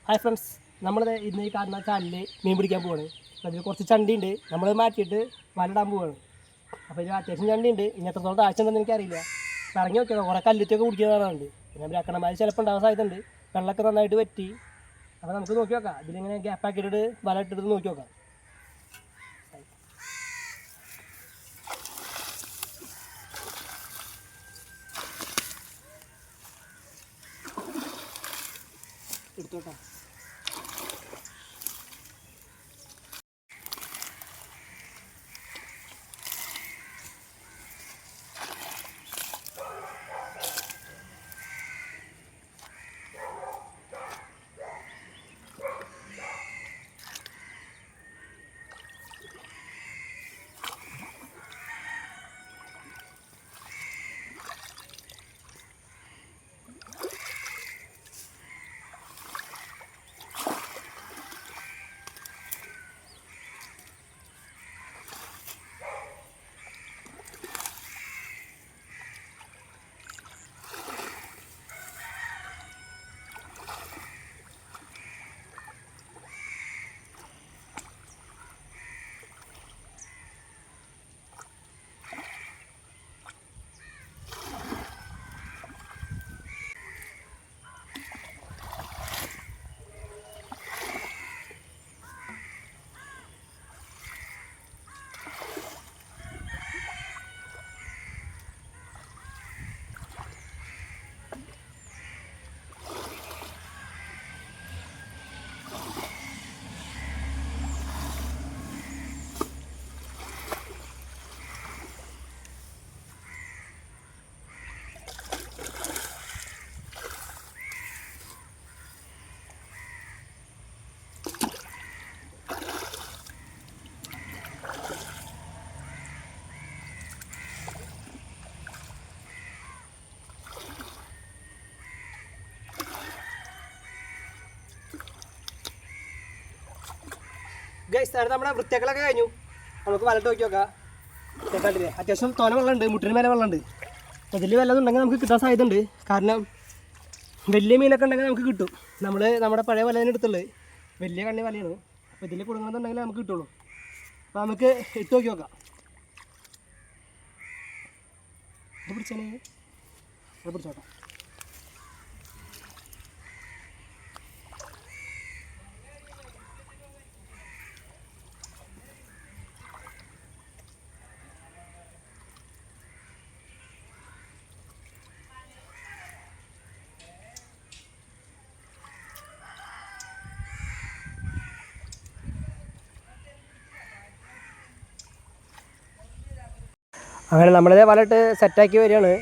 Hi friends, നമ്മൾ ഇന്ന് ഈ കാണുന്ന ചാനലിൽ മീൻ പിടിക്കാൻ പോവാണ്. അതിൽ കുറച്ച് ചണ്ടിയുണ്ട്, നമ്മൾ മാറ്റിയിട്ട് വലയിടാൻ പോവാണ്. അപ്പോൾ ഇതിൽ അത്യാവശ്യം ചണ്ടിയുണ്ട്. ഇനി എത്രത്തോളം താഴ്ച ഉണ്ടെന്ന് എനിക്കറിയില്ല. ഇറങ്ങി നോക്കിയാൽ കുറേ കല്ലുത്തൊക്കെ പിടിക്കുന്നതാണ്. പിന്നെ ബ്രാക്കണന്മാർ ചിലപ്പോൾ ഉണ്ടാകാൻ സാധ്യതയുണ്ട്. വെള്ളമൊക്കെ നന്നായിട്ട് വറ്റി. അപ്പോൾ നമുക്ക് നോക്കി നോക്കാം. ഇതിലിങ്ങനെ ഗ്യാപ്പാക്കിയിട്ട് വല ഇട്ടിട്ട് നോക്കി നോക്കാം. എടുത്തോട്ടാ. ഗൈസ്, നമ്മുടെ വൃത്തിയാക്കലൊക്കെ കഴിഞ്ഞു. നമുക്ക് വലട്ട് നോക്കി നോക്കാം. കേട്ടില്ലേ, അത്യാവശ്യം തോന വെള്ളമുണ്ട്, മുട്ടിന് മേലെ വെള്ളമുണ്ട്. ഇതിൽ വല്ലതും ഉണ്ടെങ്കിൽ നമുക്ക് കിട്ടാൻ സാധ്യതയുണ്ട്. കാരണം വലിയ മീനൊക്കെ ഉണ്ടെങ്കിൽ നമുക്ക് കിട്ടും. നമ്മുടെ പഴയ വലതിന് എടുത്തുള്ളത് വലിയ കണ്ണി വലയാണ്. അപ്പോൾ ഇതിൽ കൊടുക്കണമെന്നുണ്ടെങ്കിൽ നമുക്ക് കിട്ടുള്ളൂ. അപ്പോൾ നമുക്ക് ഇട്ട് നോക്കി നോക്കാം. ഇത് പിടിച്ചാൽ അത് പിടിച്ചോട്ടെ. അങ്ങനെ നമ്മളിതേ വലയിട്ട് സെറ്റാക്കി വരികയാണ്.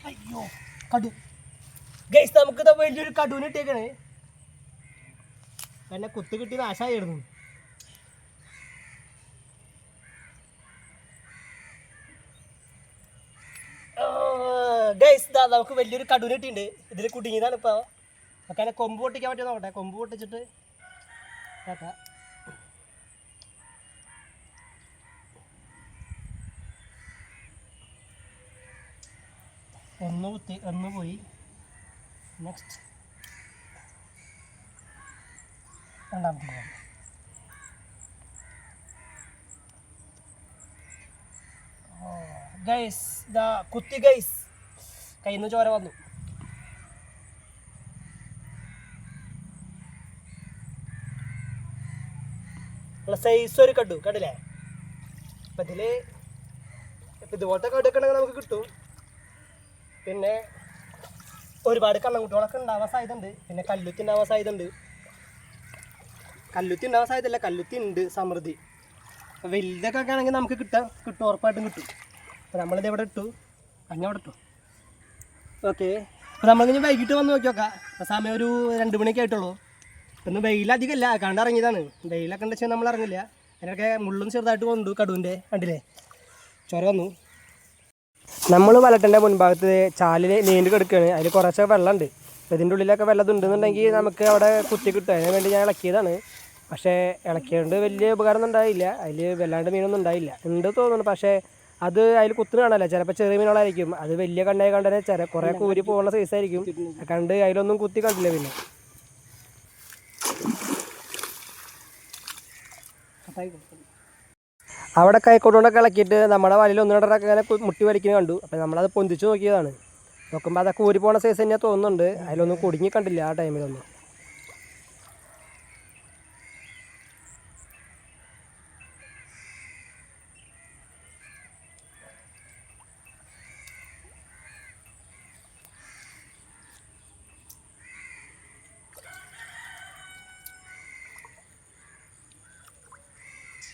അയ്യോ, കടു ഗൈസ്, നമുക്കിത് വലിയൊരു കടുവിന് ഇട്ടേക്കാണ്. എന്നെ കുത്ത് കിട്ടി നാശമായിരുന്നു. ഗൈസ്, നമുക്ക് വലിയൊരു കടുവിന് ഇട്ടിട്ടുണ്ട്. ഇതിൽ കുടുങ്ങിയതാണ് ഇപ്പോൾ. ഒക്കെ എന്നെ കൊമ്പ് പൊട്ടിക്കാൻ പറ്റുമോ നോക്കട്ടെ. കൊമ്പ് പൊട്ടിച്ചിട്ട് കേട്ടാ. ഒന്ന് കുത്തി, ഒന്ന് പോയി. നെക്സ്റ്റ് രണ്ടാമത്തെ ഗൈസ്, ഇതാ കുത്തി ഗൈസ്, കയ്യിൽ നിന്ന് ചോര വന്നു. സൈസ് ഒരു കടു കണ്ടില്ലേ. അപ്പം ഇതുപോലത്തെ കടുക്കെ ഉണ്ടെങ്കിൽ നമുക്ക് കിട്ടും. പിന്നെ ഒരുപാട് കണ്ണൻകുട്ടികളൊക്കെ ഉണ്ടാവാൻ സാധ്യതയുണ്ട്. പിന്നെ കല്ലുത്തി ഉണ്ടാവാൻ സാധ്യതയുണ്ട്. കല്ലുത്തി ഉണ്ട് സമൃദ്ധി. അപ്പോൾ വലുതൊക്കെ ആണെങ്കിൽ നമുക്ക് കിട്ടും, ഉറപ്പായിട്ടും കിട്ടും. അപ്പോൾ നമ്മളിത് ഇവിടെ ഇട്ടു, അവിടെ ഇട്ടു. ഓക്കെ. അപ്പോൾ നമ്മളിങ്ങനെ വൈകിട്ട് വന്ന് നോക്കി നോക്കാം. അപ്പോൾ സമയം ഒരു 2 മണിയൊക്കെ ആയിട്ടുള്ളൂ. ഇന്ന് വെയിലധികമല്ല, കണ്ടിറങ്ങിയതാണ്. വെയിലൊക്കെ ഉണ്ട് വെച്ചാൽ നമ്മൾ ഇറങ്ങില്ല. അതിനൊക്കെ മുള്ളും ചെറുതായിട്ട് കൊണ്ടു കടുവിൻ്റെ കണ്ടില്ലേ ചൊര വന്നു. നമ്മൾ വലട്ടിൻ്റെ മുൻഭാഗത്ത് ചാലിൽ നീണ്ട് കിടക്കുകയാണ്. അതിൽ കുറച്ചൊക്കെ വെള്ളമുണ്ട്. അപ്പോൾ ഇതിൻ്റെ ഉള്ളിലൊക്കെ വെള്ളം ഉണ്ടെന്നുണ്ടെങ്കിൽ നമുക്ക് അവിടെ കുത്തി കിട്ടും. അതിന് വേണ്ടി ഞാൻ ഇളക്കിയതാണ്. പക്ഷേ ഇളക്കിയതുകൊണ്ട് വലിയ ഉപകാരമൊന്നും ഉണ്ടായില്ല. അതിൽ വല്ലാണ്ട് മീനൊന്നും ഉണ്ടായില്ല. ഉണ്ട് തോന്നുന്നു. പക്ഷേ അത് അതിൽ കുത്തുന്ന കാണാനല്ല, ചിലപ്പോൾ ചെറിയ മീനുകളായിരിക്കും. അത് വലിയ കണ്ണായി കണ്ടേ കുറേ കൂരി പോകുന്ന സൈസായിരിക്കും. കണ്ട് അതിലൊന്നും കുത്തി കണ്ടില്ല. പിന്നെ അവിടെ കൈക്കോട്ടുകൊണ്ടൊക്കെ ഇളക്കിയിട്ട് നമ്മുടെ വലയിൽ 1-2 ഇങ്ങനെ മുട്ടി വലിക്കുന്നത് കണ്ടു. അപ്പോൾ നമ്മളത് പൊന്തിച്ച് നോക്കിയതാണ്. നോക്കുമ്പോൾ അതൊക്കെ ഊരി പോകുന്ന സൈസ് തന്നെയാണ് തോന്നുന്നുണ്ട്. അതിലൊന്നും കുടുങ്ങി കണ്ടില്ല ആ ടൈമിലൊന്നും.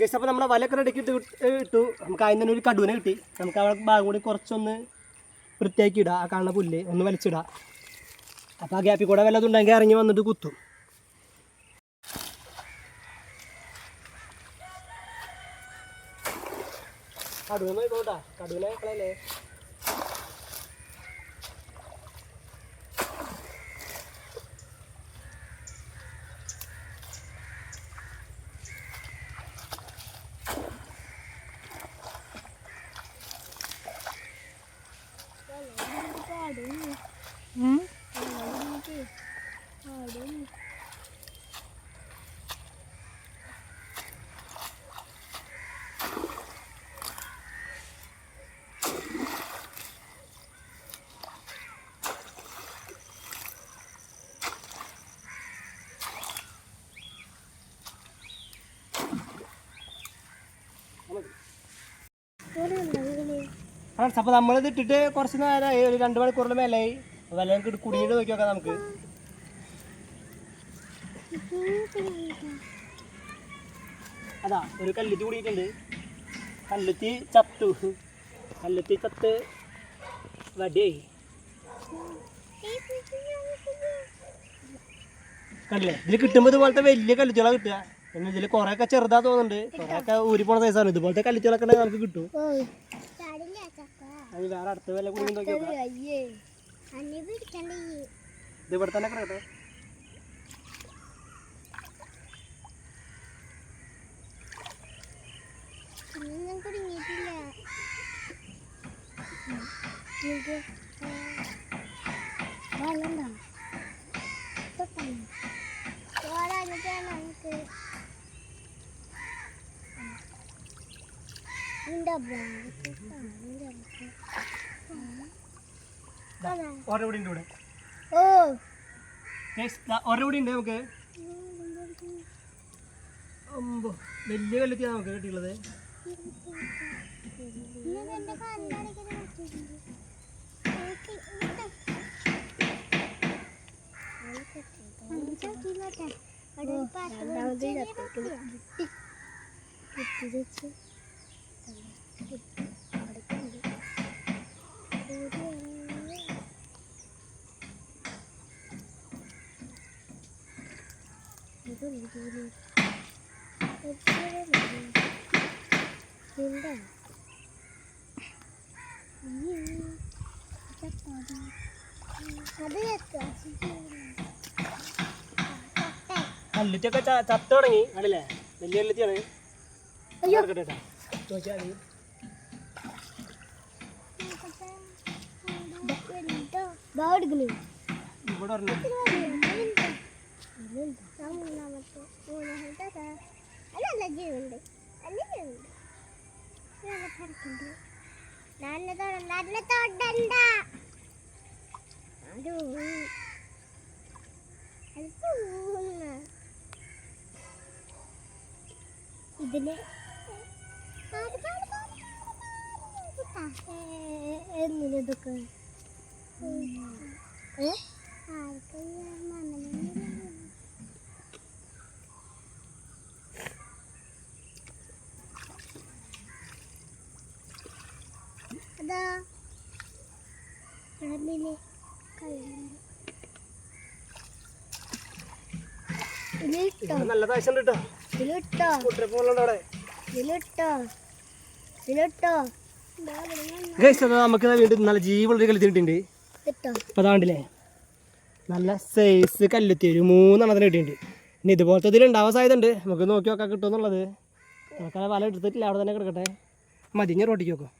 ഗൈസ്, അപ്പോൾ നമ്മുടെ വലയൊക്കെ റെഡിക്ക് ഇട്ടു. നമുക്ക് അതിന് തന്നെ ഒരു കടുവിനെ കിട്ടി. നമുക്ക് അവിടെ ഭാഗം കൂടി കുറച്ചൊന്ന് വൃത്തിയാക്കി ഇടാം. ആ കാണുന്ന പുല്ല് ഒന്ന് വലിച്ചിടാം. അപ്പോൾ ആ ഗ്യാപ്പിൽ കൂടെ വല്ലതും ഉണ്ടെങ്കിൽ ഇറങ്ങി വന്നിട്ട് കുത്തും. കടുവ നോക്കോട്ടാ, കടുവിനെ കളയല്ലേ. അപ്പോൾ നമ്മളിത് ഇട്ടിട്ട് കുറച്ച് നേരമായി, ഒരു 2 മണിക്കൂറിന് മേലായി. വല്ല കുടുങ്ങിയിട്ട് നോക്കി നോക്കാം നമുക്ക്. അതാ ഒരു കല്ലുത്തി കൂടിയിട്ടുണ്ട്. കല്ലുത്തി ചത്തു. കല്ലുത്തി ചത്ത് വടിയായി. കണ്ടില്ലേ, ഇതിൽ കിട്ടുമ്പോൾ ഇതുപോലത്തെ വലിയ കല്ലുത്തികളാണ് കിട്ടുക. പിന്നെ ഇതിൽ കുറേയൊക്കെ ചെറുതാ തോന്നുന്നുണ്ട്. കുറേയൊക്കെ ഊരി പോണ സൈസാണ്. ഇതുപോലത്തെ കല്ലുത്തികളൊക്കെ ഉണ്ടെങ്കിൽ നമുക്ക് കിട്ടും. അത് വേറെ അടുത്ത വില കൂടി നോക്കി നോക്കാം. ഇത് ഇവിടെ തന്നെ കിടക്കട്ടെ. ഓരോ കൂടി ഉണ്ട് ഇവിടെ. ഓരോ കൂടി ഉണ്ട് നമുക്ക്. വലിയ കല്ലുത്തിയാണ് നമുക്ക് കിട്ടിയുള്ളത്. കല്ലുത്തിയൊക്കെ ചത്തു തുടങ്ങി. അല്ലേ, വലിയ കല്ലുത്തിയാണ്. നോക്കിയാൽ ഇവിടെ പറഞ്ഞു. ഇതില് ഇതൊക്കെ അതാ ഇതിലിട്ടോ നല്ല താഴ്ച ഉണ്ട് കേട്ടോ. ഇതിലിട്ടോ കുട്ടിയെ പോകുന്നുണ്ട് അവിടെ. ഇതിലിട്ടോ ഇതിലിട്ടോ ഗൈസ് അതാ നമുക്ക് വീണ്ടും നല്ല ജീവുള്ളൊരു കല്ലുത്തി കിട്ടിയിട്ടുണ്ട്. ഇട്ടോ അപ്പോൾ അതാണ്ടില്ലേ നല്ല സൈസ് കല്ലുത്തി ഒരു 3 എണ്ണത്തിന് കിട്ടിയിട്ടുണ്ട്. ഇനി ഇതുപോലത്തെ ഇതിലുണ്ടാവാൻ സാധ്യത ഉണ്ട്. നമുക്ക് നോക്കി നോക്കാൻ കിട്ടുമെന്നുള്ളത്. നമുക്കത് വല എടുത്തിട്ടില്ല, അവിടെ തന്നെ കിടക്കട്ടെ. മതി, ഞാൻ റോട്ടിക്ക് നോക്കാം.